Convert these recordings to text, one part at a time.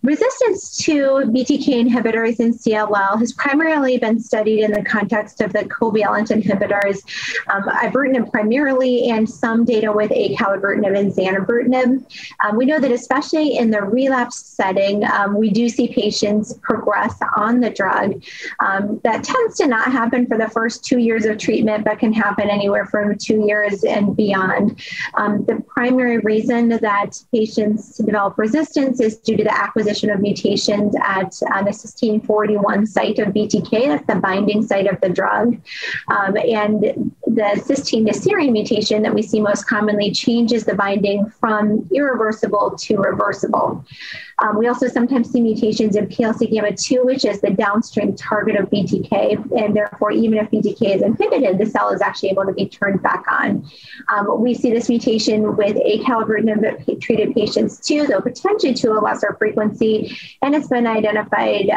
Resistance to BTK inhibitors in CLL has primarily been studied in the context of the covalent inhibitors, Ibrutinib primarily, and some data with acalabrutinib and zanubrutinib. We know that especially in the relapse setting, we do see patients progress on the drug. That tends to not happen for the first 2 years of treatment, but can happen anywhere from 2 years and beyond. The primary reason that patients develop resistance is due to the acquisition of mutations at the cysteine 41 site of BTK, that's the binding site of the drug. And the cysteine to serine mutation that we see most commonly changes the binding from irreversible to reversible. We also sometimes see mutations in PLC gamma 2, which is the downstream target of BTK, and therefore even if BTK is inhibited, the cell is actually able to be turned back on. We see this mutation with acalabrutinib treated patients too, though potentially to a lesser frequency, and it's been identified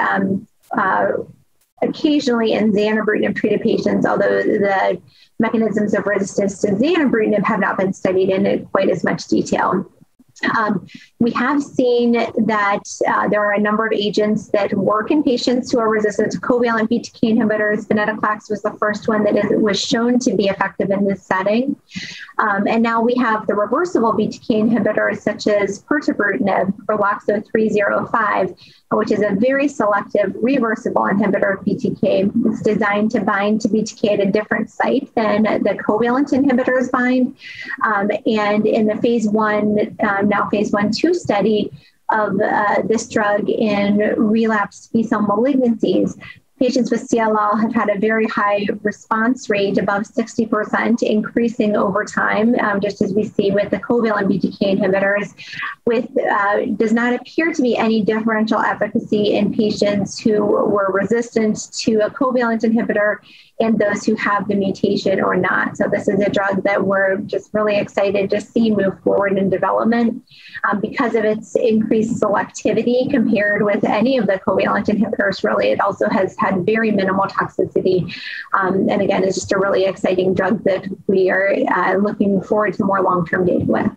occasionally in zanubrutinib treated patients, although the mechanisms of resistance to zanubrutinib have not been studied in quite as much detail. We have seen that there are a number of agents that work in patients who are resistant to covalent BTK inhibitors. Venetoclax was the first one that was shown to be effective in this setting. And now we have the reversible BTK inhibitors such as Pirtobrutinib or LOXO-305, which is a very selective reversible inhibitor of BTK. It's designed to bind to BTK at a different site than the covalent inhibitors bind. And in the phase 1, now phase 1/2 study of this drug in relapsed B-cell malignancies, patients with CLL have had a very high response rate, above 60%, increasing over time, just as we see with the covalent BTK inhibitors, with does not appear to be any differential efficacy in patients who were resistant to a covalent inhibitor and those who have the mutation or not. So this is a drug that we're just really excited to see move forward in development because of its increased selectivity compared with any of the covalent inhibitors. Really, it also has had very minimal toxicity. And again, it's just a really exciting drug that we are looking forward to more long-term data with.